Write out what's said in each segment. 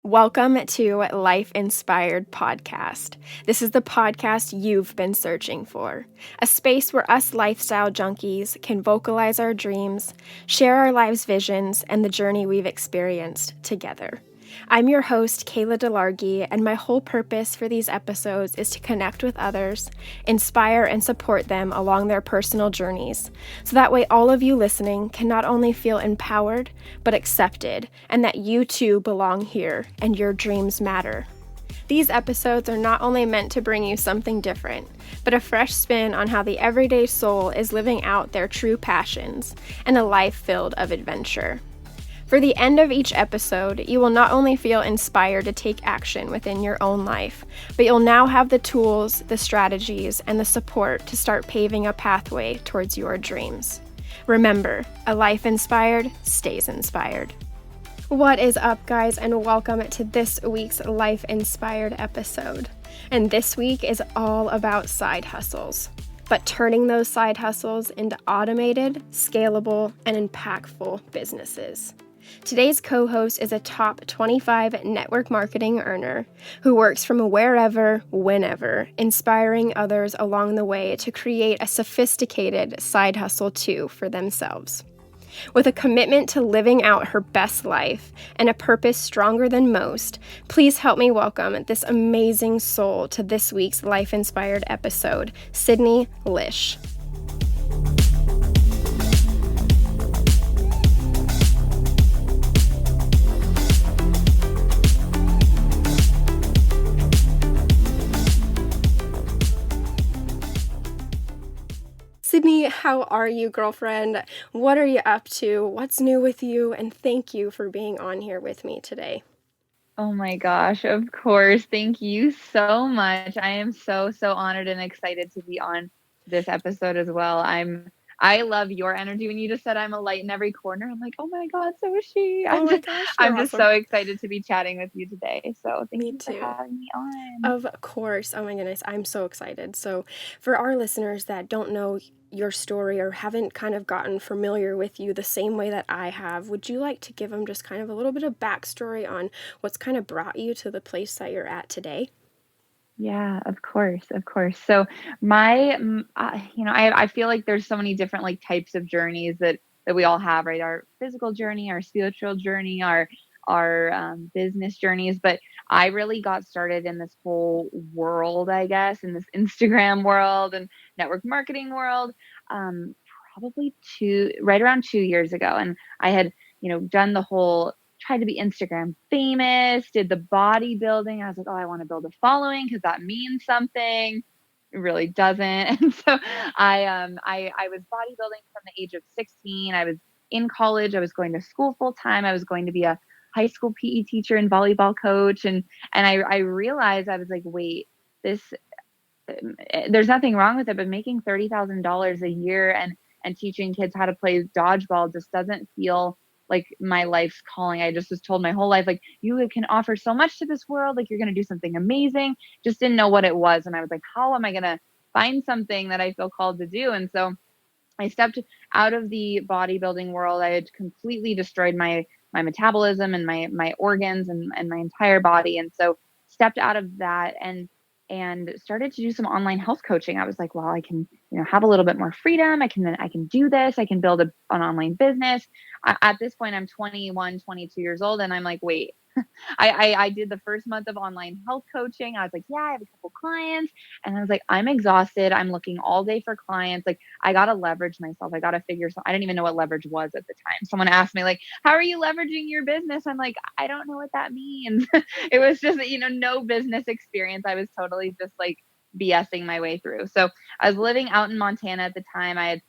Welcome to Life Inspired Podcast. This is the podcast you've been searching for. A space where us lifestyle junkies can vocalize our dreams, share our lives' visions, and the journey we've experienced together. I'm your host, Kayla DeLargy, and my whole purpose for these episodes is to connect with others, inspire and support them along their personal journeys, so that way all of you listening can not only feel empowered, but accepted, and that you too belong here and your dreams matter. These episodes are not only meant to bring you something different, but a fresh spin on how the everyday soul is living out their true passions and a life filled of adventure. For the end of each episode, you will not only feel inspired to take action within your own life, but you'll now have the tools, the strategies, and the support to start paving a pathway towards your dreams. Remember, a life inspired stays inspired. What is up, guys, and welcome to this week's Life Inspired episode. And this week is all about side hustles, but turning those side hustles into automated, scalable, and impactful businesses. Today's co-host is a top 25 network marketing earner who works from wherever, whenever, inspiring others along the way to create a sophisticated side hustle too for themselves. With a commitment to living out her best life and a purpose stronger than most, please help me welcome this amazing soul to this week's Life Inspired episode, Sydney Lich. Sydney, how are you, girlfriend? What are you up to? What's new with you? And thank you for being on here with me today. Oh my gosh, of course. Thank you so much. I am so honored and excited to be on this episode as well. I love your energy. When you just said I'm a light in every corner, I'm like, oh my God, so is she. Oh my gosh, you're I'm just awesome. so excited to be chatting with you today. So thank Me you for too. having me on. Of course. Oh my goodness, I'm so excited. So for our listeners that don't know your story or haven't kind of gotten familiar with you the same way that I have, would you like to give them just kind of a little bit of backstory on what's kind of brought you to the place that you're at today? Yeah, of course, of course. So I feel like there's so many different like types of journeys that we all have, right? Our physical journey, our spiritual journey, our business journeys. But I really got started in this whole world, I guess, in this Instagram world and network marketing world, um, probably right around 2 years ago, and I had done the whole tried to be Instagram famous, did the bodybuilding. I was like, oh, I want to build a following because that means something. It really doesn't. And so I was bodybuilding from the age of 16. I was in college. I was going to school full time. I was going to be a high school PE teacher and volleyball coach. And I realized, I was like, wait, this there's nothing wrong with it, but making $30,000 a year and teaching kids how to play dodgeball just doesn't feel like my life's calling. I just was told my whole life, like, you can offer so much to this world, like you're going to do something amazing. Just didn't know what it was. And I was like, how am I going to find something that I feel called to do? And so I stepped out of the bodybuilding world. I had completely destroyed my metabolism and my organs and my entire body. And so stepped out of that and started to do some online health coaching. I was like, well, I can, have a little bit more freedom. I can do this. I can build an online business. At this point, I'm 21, 22 years old. And I'm like, wait, I did the first month of online health coaching. I was like, yeah, I have a couple clients. And I was like, I'm exhausted. I'm looking all day for clients. Like, I got to leverage myself. I got to figure I didn't even know what leverage was at the time. Someone asked me like, how are you leveraging your business? I'm like, I don't know what that means. It was just, no business experience. I was totally just like BSing my way through. So I was living out in Montana at the time. I had,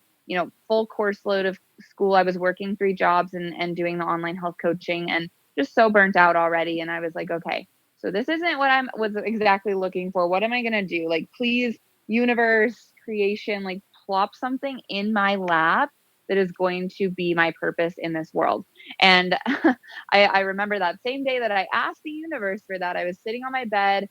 full course load of school. I was working 3 jobs and doing the online health coaching and just so burnt out already. And I was like, okay, so this isn't what I was exactly looking for. What am I going to do? Like, please, universe, creation, like plop something in my lap that is going to be my purpose in this world. And I remember that same day that I asked the universe for that, I was sitting on my bed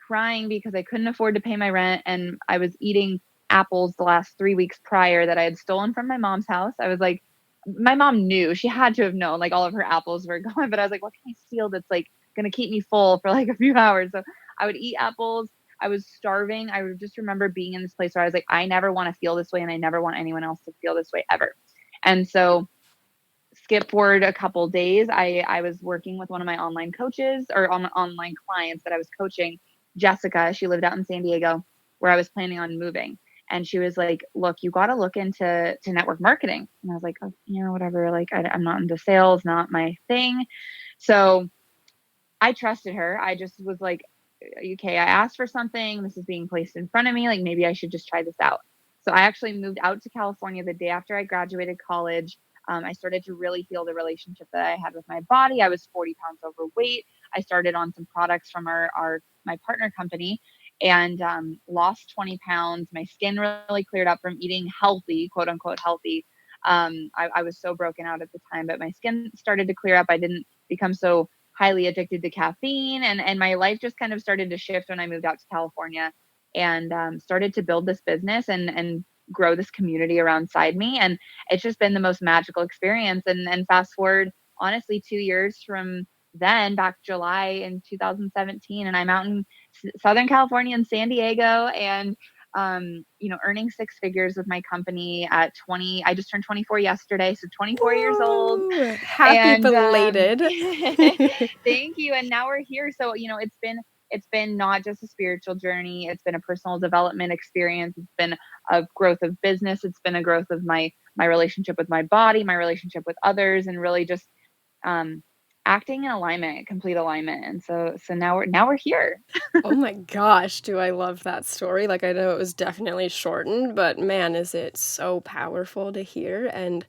crying because I couldn't afford to pay my rent. And I was eating apples the last 3 weeks prior that I had stolen from my mom's house. I was like, my mom knew, she had to have known, like all of her apples were gone, but I was like, what can I steal that's like going to keep me full for like a few hours. So I would eat apples. I was starving. I would just remember being in this place where I was like, I never want to feel this way, and I never want anyone else to feel this way ever. And so skip forward a couple days, I was working with one of my online coaches or online clients that I was coaching, Jessica. She lived out in San Diego where I was planning on moving. And she was like, look, you got to look into network marketing. And I was like, oh, whatever. Like, I'm not into sales, not my thing. So I trusted her. I just was like, okay, I asked for something. This is being placed in front of me. Like, maybe I should just try this out. So I actually moved out to California the day after I graduated college. I started to really feel the relationship that I had with my body. I was 40 pounds overweight. I started on some products from my partner company, and lost 20 pounds. My skin really cleared up from eating healthy, quote unquote healthy. I was so broken out at the time, but my skin started to clear up. I didn't become so highly addicted to caffeine, and my life just kind of started to shift when I moved out to California, and started to build this business and grow this community around me. And it's just been the most magical experience. And fast forward, honestly, 2 years from then, back July in 2017, and I'm out in Southern California in San Diego, and earning six figures with my company at 20. I just turned 24 yesterday, so 24 years old. Woo! Happy And belated. thank you. And now we're here. So, it's been not just a spiritual journey. It's been a personal development experience. It's been a growth of business. It's been a growth of my relationship with my body, my relationship with others, and really just um, acting in alignment, complete alignment. And so now we're here. Oh my gosh, do I love that story. Like, I know it was definitely shortened, but man, is it so powerful to hear. And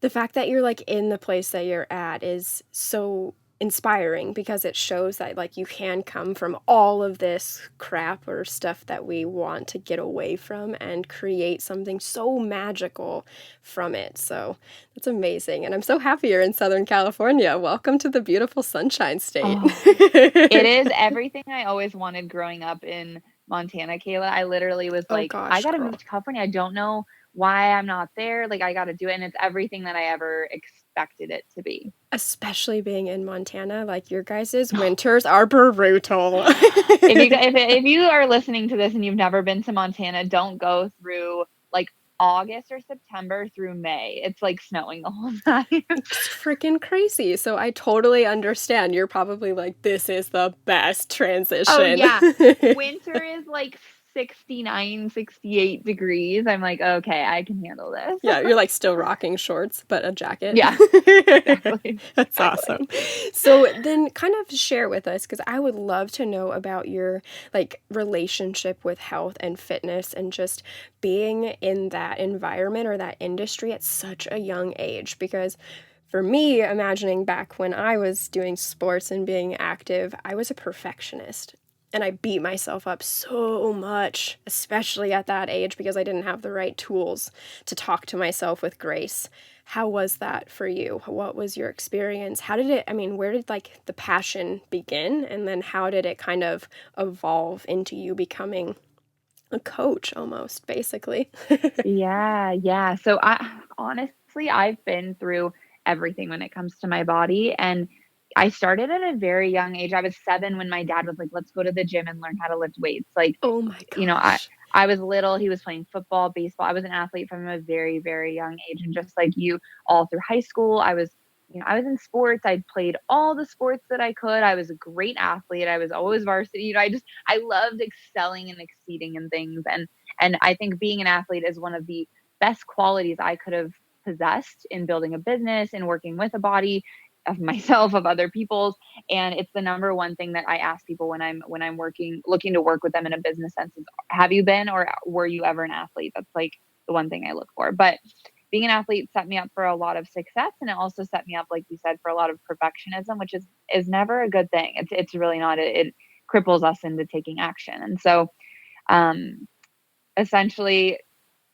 the fact that you're like in the place that you're at is so inspiring because it shows that like you can come from all of this crap or stuff that we want to get away from and create something so magical from it. So that's amazing. And I'm so happy you're in Southern California. Welcome to the beautiful Sunshine State. Oh, it is everything I always wanted growing up in Montana, Kayla. I literally was Oh like, I gosh, got to girl. move to California. I don't know why I'm not there. Like, I got to do it. And it's everything that I ever expected it to be. Especially being in Montana, like your guys' winters are brutal. If you are listening to this and you've never been to Montana, don't go through like August or September through May. It's like snowing the whole time. It's freaking crazy. So I totally understand. You're probably like, this is the best Oh transition. yeah. Winter is like 69, 68 degrees. I'm like, okay, I can handle this. Yeah, you're like still rocking shorts, but a jacket. Yeah, exactly. That's Exactly. awesome. So then kind of share with us, because I would love to know about your like relationship with health and fitness and just being in that environment or that industry at such a young age. Because for me, imagining back when I was doing sports and being active, I was a perfectionist. And I beat myself up so much, especially at that age, because I didn't have the right tools to talk to myself with grace. How was that for you? What was your experience? How did it, I mean, where did like the passion begin? And then how did it kind of evolve into you becoming a coach almost, basically? Yeah, yeah. So I've been through everything when it comes to my body. And I started at a very young age. I was 7 when my dad was like, let's go to the gym and learn how to lift weights. Like, Oh my you know, I, gosh. I was little. He was playing football, baseball. I was an athlete from a very, very young age. And just like you, all through high school, I was in sports. I played all the sports that I could. I was a great athlete. I was always varsity. I loved excelling and exceeding in things. And I think being an athlete is one of the best qualities I could have possessed in building a business and working with a body of myself, of other people's. And it's the number one thing that I ask people when I'm looking to work with them in a business sense is, have you been or were you ever an athlete? That's like the one thing I look for. But being an athlete set me up for a lot of success, and it also set me up, like you said, for a lot of perfectionism, which is never a good thing. It's really not. It cripples us into taking action. And so um essentially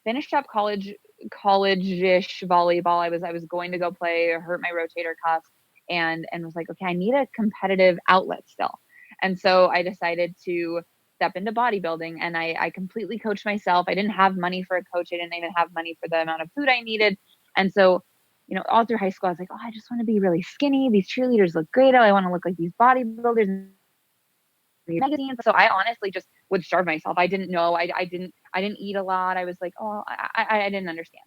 finished up college-ish volleyball. I was going to go play, hurt my rotator cuff, and was like, okay, I need a competitive outlet still. And so I decided to step into bodybuilding, and I completely coached myself. I didn't have money for a coach. I didn't even have money for the amount of food I needed. And so all through high school, I was like, oh, I just want to be really skinny. These cheerleaders look great. Oh, I want to look like these bodybuilders in magazines. So I honestly just would starve myself. I didn't know. I didn't eat a lot. I was like, oh, I didn't understand.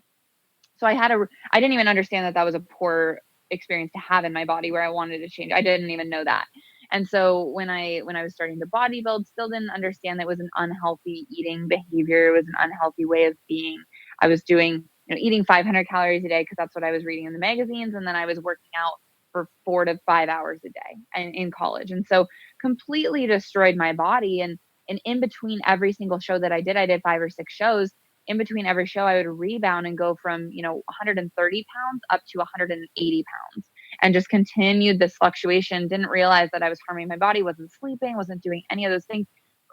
So I didn't even understand that that was a poor experience to have in my body where I wanted to change. I didn't even know that. And so when I was starting to bodybuild, still didn't understand that it was an unhealthy eating behavior. It was an unhealthy way of being. I was doing, eating 500 calories a day because that's what I was reading in the magazines. And then I was working out for 4 to 5 hours a day and in college. And so completely destroyed my body. And in between every single show that I did 5 or 6 shows. In between every show, I would rebound and go from, 130 pounds up to 180 pounds and just continued this fluctuation. Didn't realize that I was harming my body, wasn't sleeping, wasn't doing any of those things,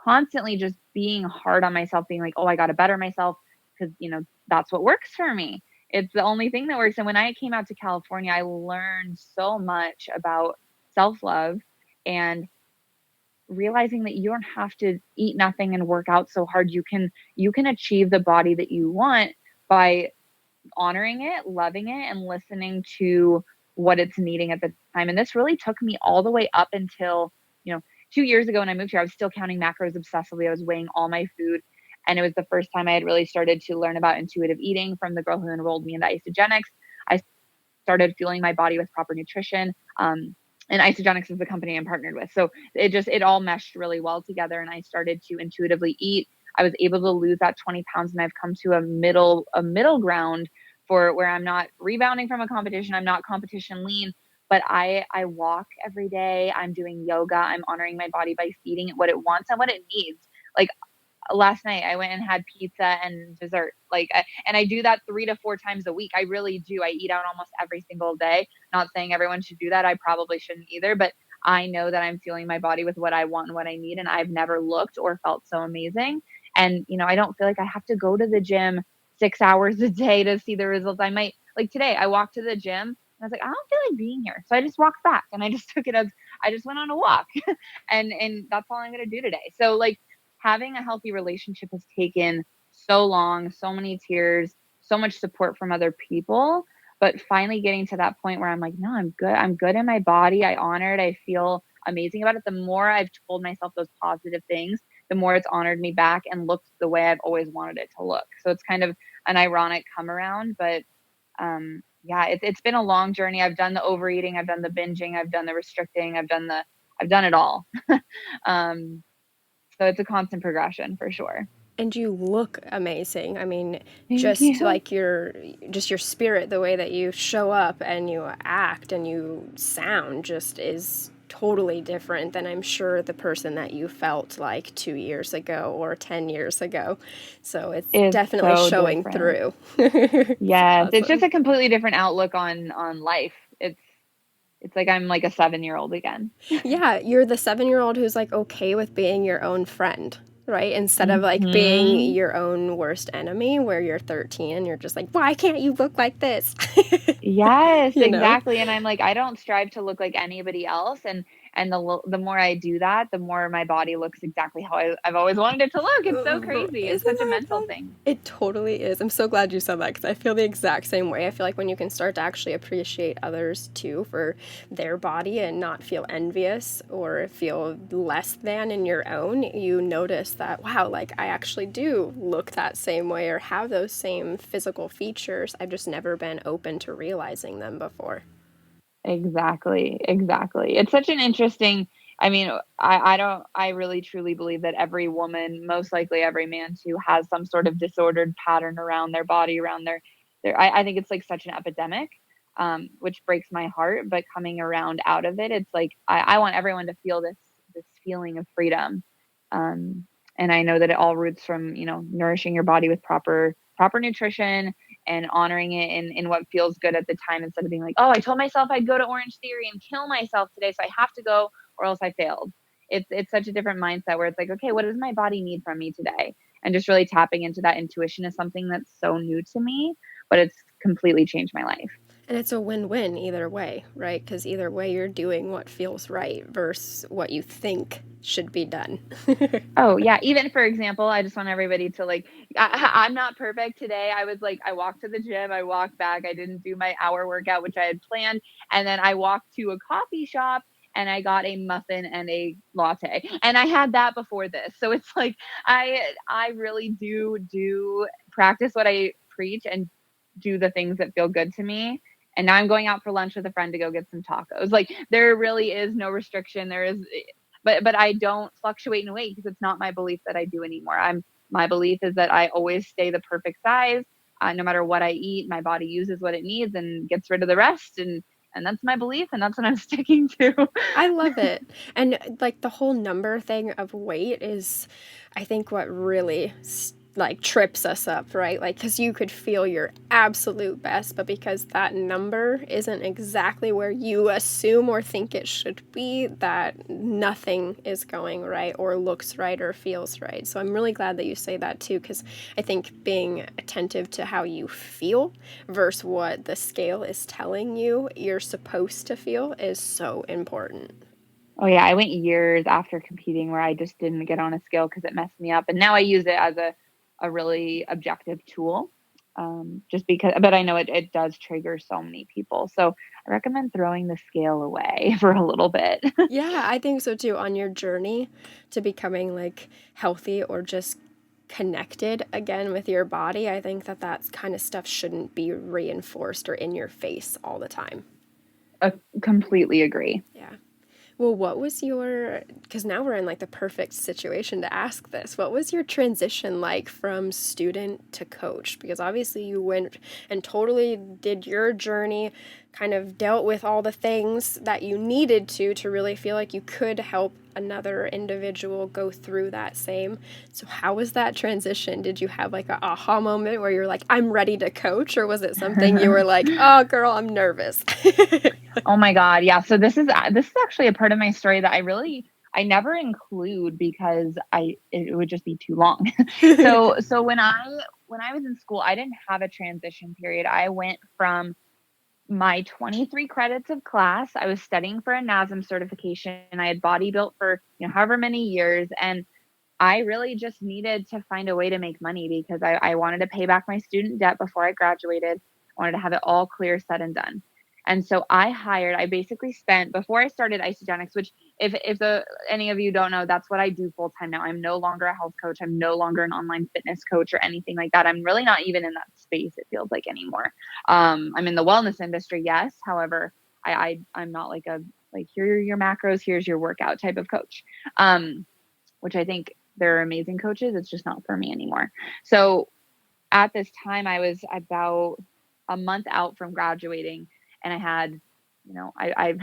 constantly just being hard on myself, being like, oh, I got to better myself because, that's what works for me. It's the only thing that works. And when I came out to California, I learned so much about self-love and realizing that you don't have to eat nothing and work out so hard. You can achieve the body that you want by honoring it, loving it, and listening to what it's needing at the time. And this really took me all the way up until, 2 years ago when I moved here. I was still counting macros obsessively. I was weighing all my food. And it was the first time I had really started to learn about intuitive eating from the girl who enrolled me into Isogenics. I started fueling my body with proper nutrition. And Isogenics is the company I'm partnered with. So it all meshed really well together. And I started to intuitively eat. I was able to lose that 20 pounds, and I've come to a middle ground for where I'm not rebounding from a competition. I'm not competition lean, but I walk every day. I'm doing yoga. I'm honoring my body by feeding it what it wants and what it needs. Like last night I went and had pizza and dessert. And I do that 3 to 4 times a week. I really do. I eat out almost every single day. Not saying everyone should do that. I probably shouldn't either, but I know that I'm fueling my body with what I want and what I need. And I've never looked or felt so amazing. And, I don't feel like I have to go to the gym 6 hours a day to see the results. I might, like today, I walked to the gym and I was like, I don't feel like being here. So I just walked back and I just took it as I just went on a walk and that's all I'm going to do today. So having a healthy relationship has taken so long, so many tears, so much support from other people, but finally getting to that point where I'm like, no, I'm good. I'm good in my body. I honor it. I feel amazing about it. The more I've told myself those positive things, the more it's honored me back and looked the way I've always wanted it to look. So it's kind of an ironic come around, but yeah, it's been a long journey. I've done the overeating, I've done the binging, I've done the restricting, I've done it all. So it's a constant progression for sure. And you look amazing. I mean, Thank just you. like your spirit, the way that you show up and you act and you sound just is totally different than I'm sure the person that you felt like 2 years ago or 10 years ago. So it's It's definitely so showing different. through. It's Yes, it's just awesome. a completely different outlook on life. It's like I'm like a 7-year-old again. Yeah, you're the 7-year-old who's like okay with being your own friend, right? Instead of like being Mhm. your own worst enemy where you're 13 and you're just like, why can't you look like this? Yes, You know? exactly. And I'm like, I don't strive to look like anybody else. And the more I do that, the more my body looks exactly how I've always wanted it to look. It's so crazy. It's Isn't such a that mental fun? thing. It totally is. I'm so glad you said that because I feel the exact same way. I feel like when you can start to actually appreciate others too for their body and not feel envious or feel less than in your own, you notice that, wow, like I actually do look that same way or have those same physical features. I've just never been open to realizing them before. Exactly, exactly. It's such an interesting I mean, I really truly believe that every woman, most likely every man too, has some sort of disordered pattern around their body, around their I think it's like such an epidemic, which breaks my heart, but coming around out of it, it's like I want everyone to feel this feeling of freedom. Um, and I know that it all roots from, nourishing your body with proper nutrition and honoring it in what feels good at the time instead of being like, oh, I told myself I'd go to Orange Theory and kill myself today, so I have to go or else I failed. It's such a different mindset where it's like, okay, what does my body need from me today? And just really tapping into that intuition is something that's so new to me, but it's completely changed my life. And it's a win-win either way, right? Because either way, you're doing what feels right versus what you think should be done. Oh yeah. Even for example, I just want everybody to like, I'm not perfect today. I was like, I walked to the gym, I walked back, I didn't do my hour workout, which I had planned. And then I walked to a coffee shop and I got a muffin and a latte. And I had that before this. So it's like, I really do practice what I preach and do the things that feel good to me. And now I'm going out for lunch with a friend to go get some tacos. Like there really is no restriction. There is, but I don't fluctuate in weight because it's not my belief that I do anymore. My belief is that I always stay the perfect size. No matter what I eat, my body uses what it needs and gets rid of the rest. And that's my belief, and that's what I'm sticking to. I love it. And like the whole number thing of weight is, I think, what really like trips us up, right? Like, because you could feel your absolute best, but because that number isn't exactly where you assume or think it should be, that nothing is going right or looks right or feels right. So I'm really glad that you say that too, because I think being attentive to how you feel versus what the scale is telling you you're supposed to feel is so important. Oh yeah, I went years after competing where I just didn't get on a scale because it messed me up, and now I use it as a really objective tool. Just because, but I know it does trigger so many people. So I recommend throwing the scale away for a little bit. Yeah, I think so too. On your journey to becoming like healthy or just connected again with your body, I think that that kind of stuff shouldn't be reinforced or in your face all the time. I completely agree. Yeah. Well, what was your, because now we're in like the perfect situation to ask this. What was your transition like from student to coach? Because obviously you went and totally did your journey, kind of dealt with all the things that you needed to really feel like you could help another individual go through that same. So how was that transition? Did you have like a aha moment where you're like, I'm ready to coach? Or was it something you were like, oh girl, I'm nervous? Oh my God. Yeah. So this is actually a part of my story that I never include because it would just be too long. So when I was in school, I didn't have a transition period. I went from my 23 credits of class. I was studying for a NASM certification. I had body built for, however many years. And I really just needed to find a way to make money because I wanted to pay back my student debt before I graduated. I wanted to have it all clear, said and done. And so I basically spent before I started Isogenics, which if any of you don't know, that's what I do full time now. I'm no longer a health coach. I'm no longer an online fitness coach or anything like that. I'm really not even in that space, it feels like, anymore. I'm in the wellness industry, yes. However, I'm not like here are your macros, here's your workout type of coach. Which I think they're amazing coaches. It's just not for me anymore. So at this time, I was about a month out from graduating, and I had, I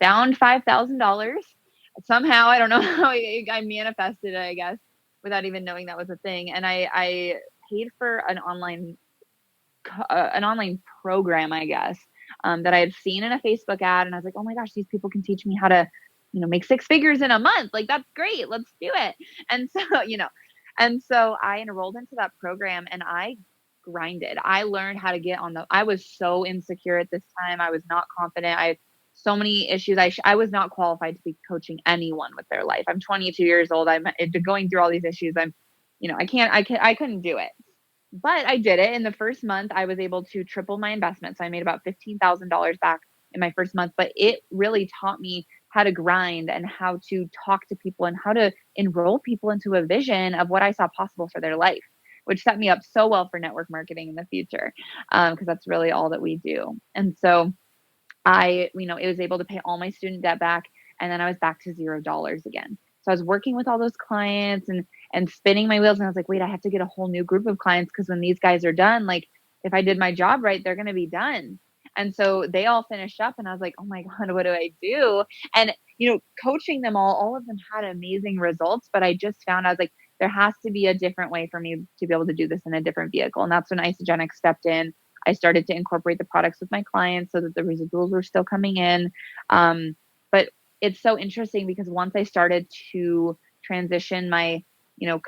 found $5,000 somehow. I don't know how I manifested it, I guess, without even knowing that was a thing. And I paid for an online program, I guess, that I had seen in a Facebook ad, and I was like, oh my gosh, these people can teach me how to, make six figures in a month. Like, that's great. Let's do it. And so, and so I enrolled into that program and I grinded. I learned how to I was so insecure at this time. I was not confident. I had so many issues. I was not qualified to be coaching anyone with their life. I'm 22 years old. I'm going through all these issues. I couldn't do it. But I did it. In the first month, I was able to triple my investment. So I made about $15,000 back in my first month. But it really taught me how to grind and how to talk to people and how to enroll people into a vision of what I saw possible for their life, which set me up so well for network marketing in the future, because that's really all that we do. And so it was able to pay all my student debt back. And then I was back to $0 again. So I was working with all those clients and spinning my wheels. And I was like, wait, I have to get a whole new group of clients because when these guys are done, like if I did my job right, they're going to be done. And so they all finished up and I was like, oh my God, what do I do? And, coaching them all of them had amazing results, but I just found I was like, there has to be a different way for me to be able to do this in a different vehicle. And that's when Isogenics stepped in. I started to incorporate the products with my clients so that the residuals were still coming in. But it's so interesting because once I started to transition my,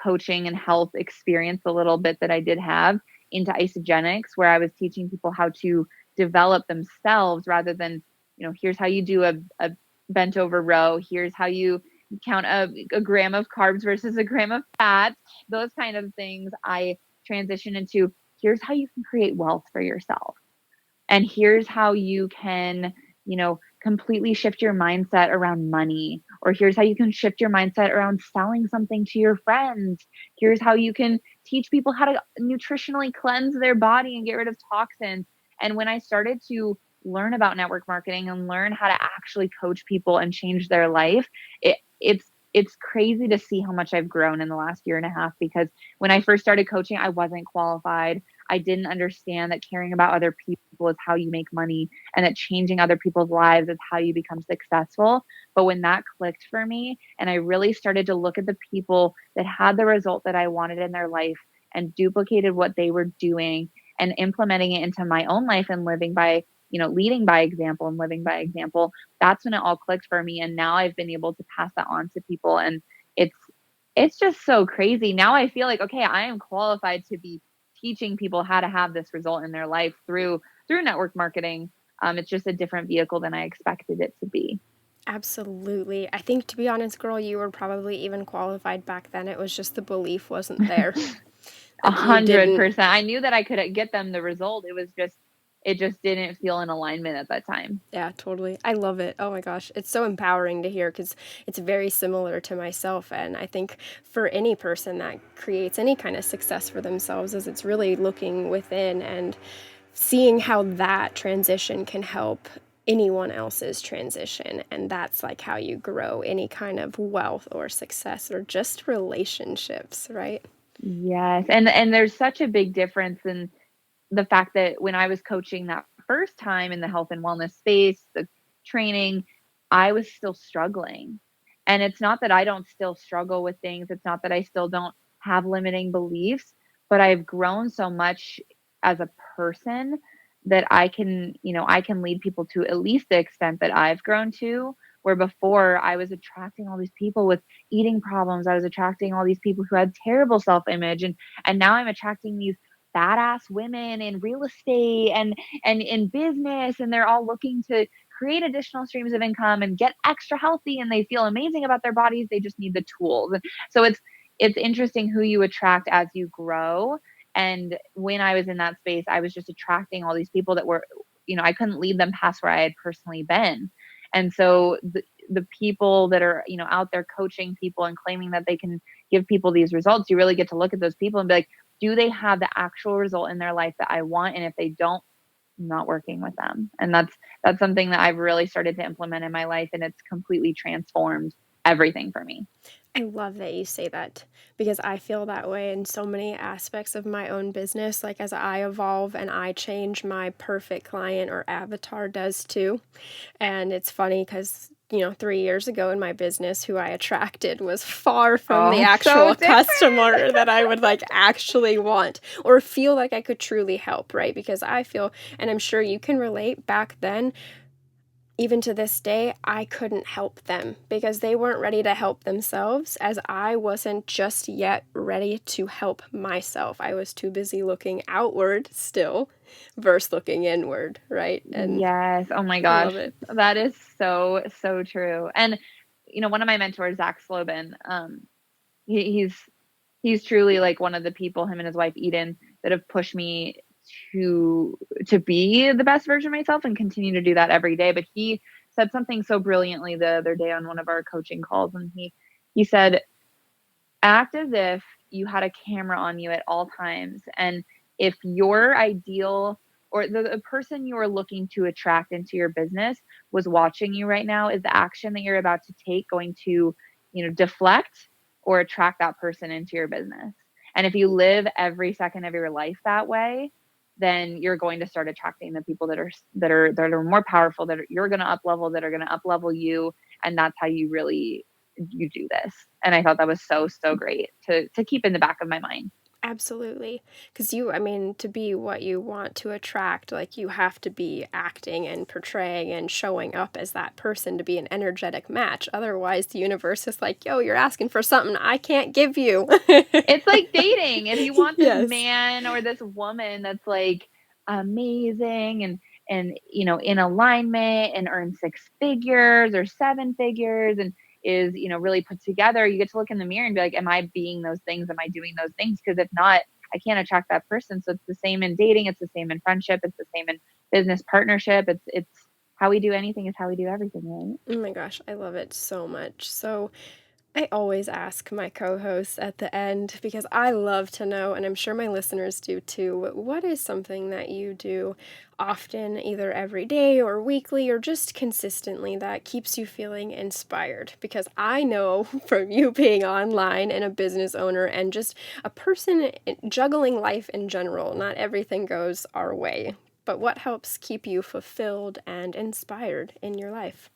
coaching and health experience a little bit that I did have into Isogenics, where I was teaching people how to develop themselves rather than, here's how you do a bent over row. Here's how you count a gram of carbs versus a gram of fat. Those kind of things I transition into. Here's how you can create wealth for yourself. And here's how you can, completely shift your mindset around money. Or here's how you can shift your mindset around selling something to your friends. Here's how you can teach people how to nutritionally cleanse their body and get rid of toxins. And when I started to learn about network marketing and learn how to actually coach people and change their life, it's crazy to see how much I've grown in the last year and a half, because when I first started coaching, I wasn't qualified. I didn't understand that caring about other people is how you make money, and that changing other people's lives is how you become successful. But when that clicked for me and I really started to look at the people that had the result that I wanted in their life and duplicated what they were doing and implementing it into my own life and living by, leading by example and living by example, that's when it all clicked for me. And now I've been able to pass that on to people. And it's just so crazy. Now I feel like, okay, I am qualified to be teaching people how to have this result in their life through network marketing. It's just a different vehicle than I expected it to be. Absolutely. I think, to be honest, girl, you were probably even qualified back then. It was just the belief wasn't there. Like you didn't. 100%. I knew that I could get them the result. It just didn't feel in alignment at that time. Yeah, totally. I love it. Oh my gosh. It's so empowering to hear, because it's very similar to myself. And I think for any person that creates any kind of success for themselves, is it's really looking within and seeing how that transition can help anyone else's transition. And that's like how you grow any kind of wealth or success or just relationships, right? Yes. And there's such a big difference in the fact that when I was coaching that first time in the health and wellness space, the training, I was still struggling. And it's not that I don't still struggle with things. It's not that I still don't have limiting beliefs, but I've grown so much as a person that I can lead people to at least the extent that I've grown to, where before I was attracting all these people with eating problems. I was attracting all these people who had terrible self-image, and now I'm attracting these badass women in real estate and in business, and they're all looking to create additional streams of income and get extra healthy, and they feel amazing about their bodies. They just need the tools. And so it's interesting who you attract as you grow. And when I was in that space, I was just attracting all these people that were, I couldn't lead them past where I had personally been. And so the people that are, out there coaching people and claiming that they can give people these results, you really get to look at those people and be like, do they have the actual result in their life that I want? And if they don't, I'm not working with them. And that's something that I've really started to implement in my life, and it's completely transformed everything for me. I love that you say that, because I feel that way in so many aspects of my own business. Like as I evolve and I change, my perfect client or avatar does too. And it's funny because, 3 years ago in my business, who I attracted was far from the actual So customer that I would like actually want or feel like I could truly help, right? Because I feel, and I'm sure you can relate, back then, even to this day, I couldn't help them because they weren't ready to help themselves, as I wasn't just yet ready to help myself. I was too busy looking outward still versus looking inward, right? And Yes. Oh my I gosh. love it. That is so, so true. And, one of my mentors, Zach Slobin, he's truly like one of the people, him and his wife, Eden, that have pushed me to be the best version of myself and continue to do that every day. But he said something so brilliantly the other day on one of our coaching calls. And he said, act as if you had a camera on you at all times. And if your ideal or the person you are looking to attract into your business was watching you right now, is the action that you're about to take going to, deflect or attract that person into your business? And if you live every second of your life that way, then you're going to start attracting the people that are more powerful, you're going to up level, that are going to up level you. And that's how you do this. And I thought that was so, so great to keep in the back of my mind. Absolutely. Because to be what you want to attract, like you have to be acting and portraying and showing up as that person to be an energetic match. Otherwise, the universe is like, yo, you're asking for something I can't give you. It's like dating. If you want this Yes. man or this woman that's like amazing in alignment and earns 6 figures or 7 figures and is, really put together, you get to look in the mirror and be like, am I being those things? Am I doing those things? Because if not, I can't attract that person. So it's the same in dating. It's the same in friendship. It's the same in business partnership. It's how we do anything is how we do everything, right? Oh my gosh, I love it so much. So I always ask my co hosts at the end because I love to know, and I'm sure my listeners do too, what is something that you do often, either every day or weekly or just consistently, that keeps you feeling inspired? Because I know from you being online and a business owner and just a person juggling life in general, not everything goes our way. But what helps keep you fulfilled and inspired in your life?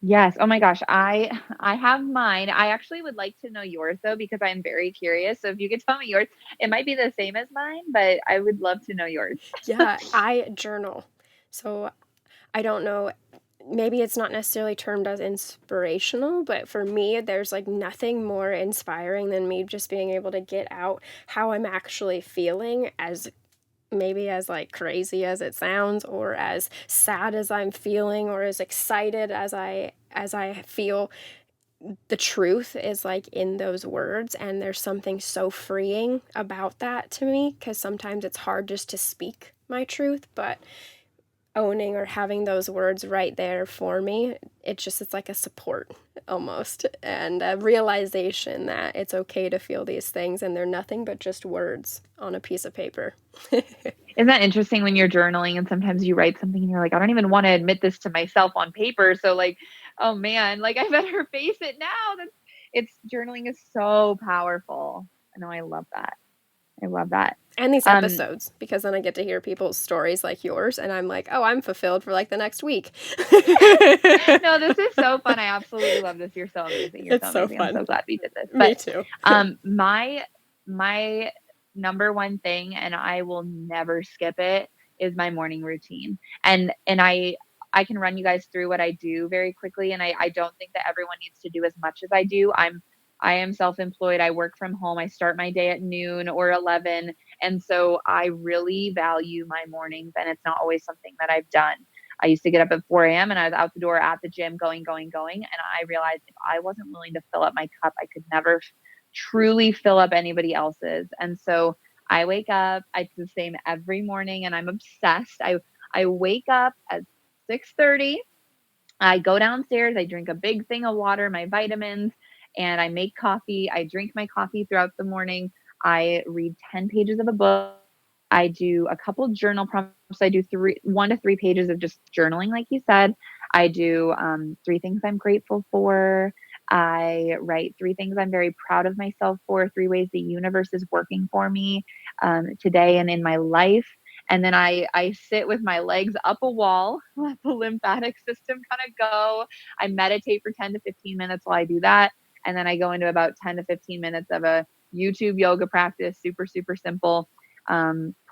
Yes. Oh my gosh. I have mine. I actually would like to know yours though, because I'm very curious. So if you could tell me yours, it might be the same as mine, but I would love to know yours. Yeah, I journal. So I don't know, maybe it's not necessarily termed as inspirational, but for me, there's like nothing more inspiring than me just being able to get out how I'm actually feeling, as maybe as like crazy as it sounds, or as sad as I'm feeling, or as excited as I feel. The truth is like in those words, and there's something so freeing about that to me, because sometimes it's hard just to speak my truth, but owning or having those words right there for me, it's like a support almost, and a realization that it's okay to feel these things and they're nothing but just words on a piece of paper. Isn't that interesting when you're journaling and sometimes you write something and you're like, I don't even want to admit this to myself on paper. So like, oh man, like I better face it now. It's journaling is so powerful. I know I love that. I love that. And these Um, episodes, because then I get to hear people's stories like yours, and I'm like, oh, I'm fulfilled for like the next week. no, this is so fun. I absolutely love this. You're so amazing. You're It's so so amazing. I'm fun. so glad we did this. Me But too. my number one thing, and I will never skip it, is my morning routine. And I can run you guys through what I do very quickly. And I don't think that everyone needs to do as much as I do. I am self-employed. I work from home. I start my day at noon or 11. And so I really value my mornings, and it's not always something that I've done. I used to get up at 4 a.m. and I was out the door at the gym going, going, going. And I realized if I wasn't willing to fill up my cup, I could never truly fill up anybody else's. And so I wake up, it's the same every morning, and I'm obsessed. I wake up at 6:30. I go downstairs, I drink a big thing of water, my vitamins, and I make coffee. I drink my coffee throughout the morning. I read 10 pages of a book. I do a couple journal prompts. I do 1 to 3 pages of just journaling, like you said. I do 3 things I'm grateful for. I write 3 things I'm very proud of myself for, 3 ways the universe is working for me today and in my life. And then I sit with my legs up a wall, let the lymphatic system kind of go. I meditate for 10 to 15 minutes while I do that. And then I go into about 10 to 15 minutes of a YouTube yoga practice, super, super simple.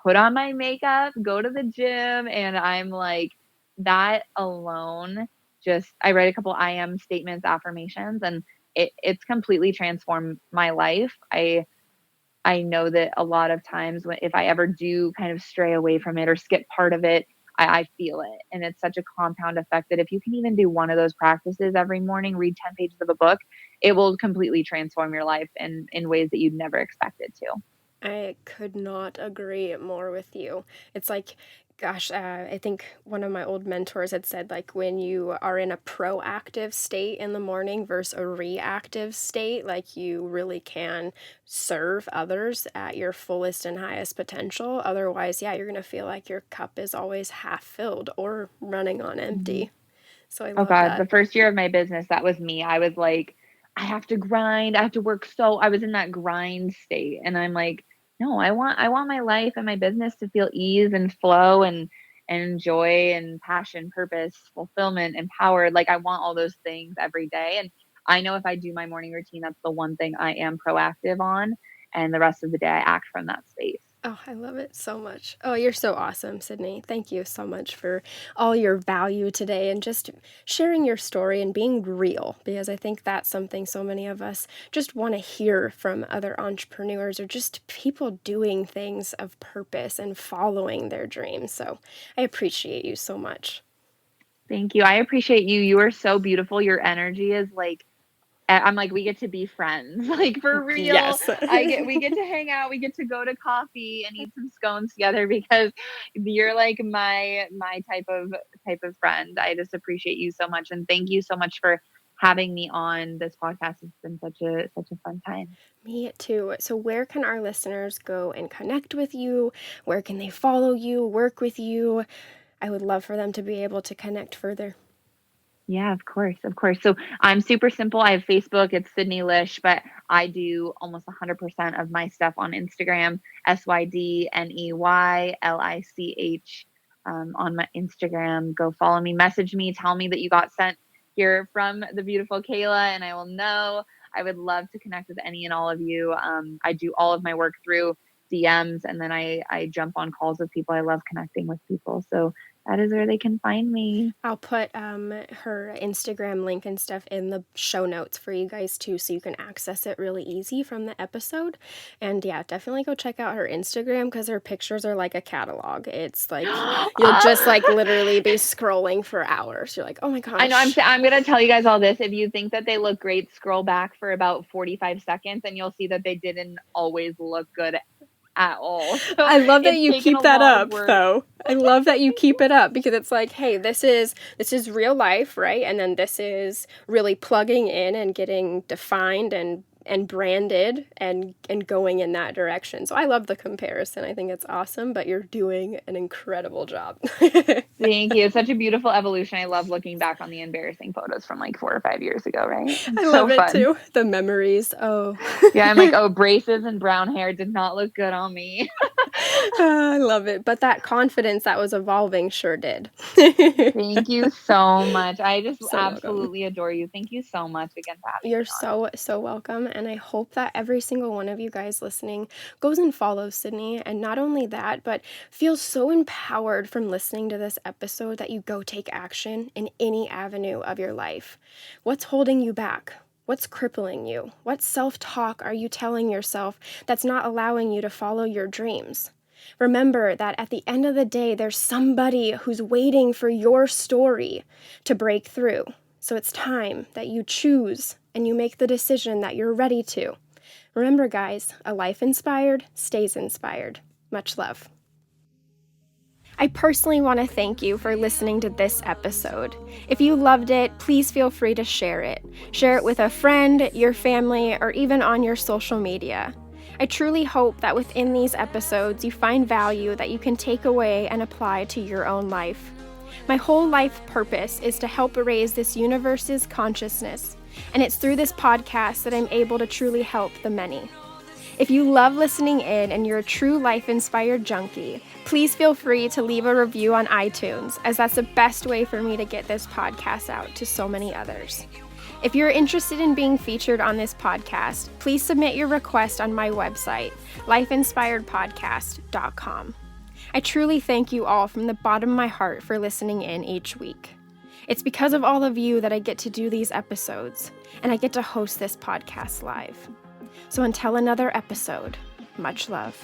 Put on my makeup, go to the gym, and I'm like, that alone, just I write a couple I am statements, affirmations, and it's completely transformed my life. I know that a lot of times if I ever do kind of stray away from it or skip part of it, I feel it. And it's such a compound effect that if you can even do one of those practices every morning, read 10 pages of a book, it will completely transform your life in ways that you'd never expect it to. I could not agree more with you. It's like, gosh, I think one of my old mentors had said, like, when you are in a proactive state in the morning versus a reactive state, like, you really can serve others at your fullest and highest potential. Otherwise, yeah, you're going to feel like your cup is always half filled or running on Mhm. empty. So I Oh love God, that. the first year of my business, that was me. I was like, I have to grind, I have to work. So I was in that grind state. And I'm like, no, I want my life and my business to feel ease and flow and joy and passion, purpose, fulfillment, empowered. Like I want all those things every day. And I know if I do my morning routine, that's the one thing I am proactive on. And the rest of the day I act from that space. Oh, I love it so much. Oh, you're so awesome, Sydney. Thank you so much for all your value today and just sharing your story and being real, because I think that's something so many of us just want to hear from other entrepreneurs or just people doing things of purpose and following their dreams. So I appreciate you so much. Thank you. I appreciate you. You are so beautiful. Your energy is like, I'm like, we get to be friends, like for real. Yes. We get to hang out, we get to go to coffee and eat some scones together because you're like my type of friend. I just appreciate you so much, and thank you so much for having me on this podcast. It's been such a fun time. Me too. So where can our listeners go and connect with you? Where can they follow you, work with you? I would love for them to be able to connect further. Yeah, of course, of course. So I'm super simple. I have Facebook. It's Sydney Lish, but I do almost 100% of my stuff on Instagram. SYDNEYLICH on my Instagram. Go follow me. Message me. Tell me that you got sent here from the beautiful Kayla, and I will know. I would love to connect with any and all of you. I do all of my work through DMs, and then I jump on calls with people. I love connecting with people. So that is where they can find me. I'll put her Instagram link and stuff in the show notes for you guys too, so you can access it really easy from the episode. And yeah, definitely go check out her Instagram because her pictures are like a catalog. It's like you'll just like literally be scrolling for hours. You're like, oh my gosh. I know. I'm going to tell you guys all this. If you think that they look great, scroll back for about 45 seconds and you'll see that they didn't always look good at all. So I love that you keep that up, though. I love that you keep it up because it's like, hey, this is real life, right? And then this is really plugging in and getting defined and branded and going in that direction. So I love the comparison. I think it's awesome, but you're doing an incredible job. Thank you. It's such a beautiful evolution. I love looking back on the embarrassing photos from like 4 or 5 years ago, right? I love it too. The memories. Oh. Yeah, I'm like, oh, braces and brown hair did not look good on me. I love it. But that confidence that was evolving sure did. Thank you so much. I just absolutely adore you. Thank you so much again for having me. You're so welcome. And I hope that every single one of you guys listening goes and follows Sydney. And not only that, but feels so empowered from listening to this episode that you go take action in any avenue of your life. What's holding you back? What's crippling you? What self-talk are you telling yourself that's not allowing you to follow your dreams? Remember that at the end of the day, there's somebody who's waiting for your story to break through. So it's time that you choose and you make the decision that you're ready to. Remember, guys, a life inspired stays inspired. Much love. I personally want to thank you for listening to this episode. If you loved it, please feel free to share it. Share it with a friend, your family, or even on your social media. I truly hope that within these episodes you find value that you can take away and apply to your own life. My whole life purpose is to help raise this universe's consciousness, and it's through this podcast that I'm able to truly help the many. If you love listening in and you're a true life-inspired junkie, please feel free to leave a review on iTunes, as that's the best way for me to get this podcast out to so many others. If you're interested in being featured on this podcast, please submit your request on my website, lifeinspiredpodcast.com. I truly thank you all from the bottom of my heart for listening in each week. It's because of all of you that I get to do these episodes, and I get to host this podcast live. So until another episode, much love.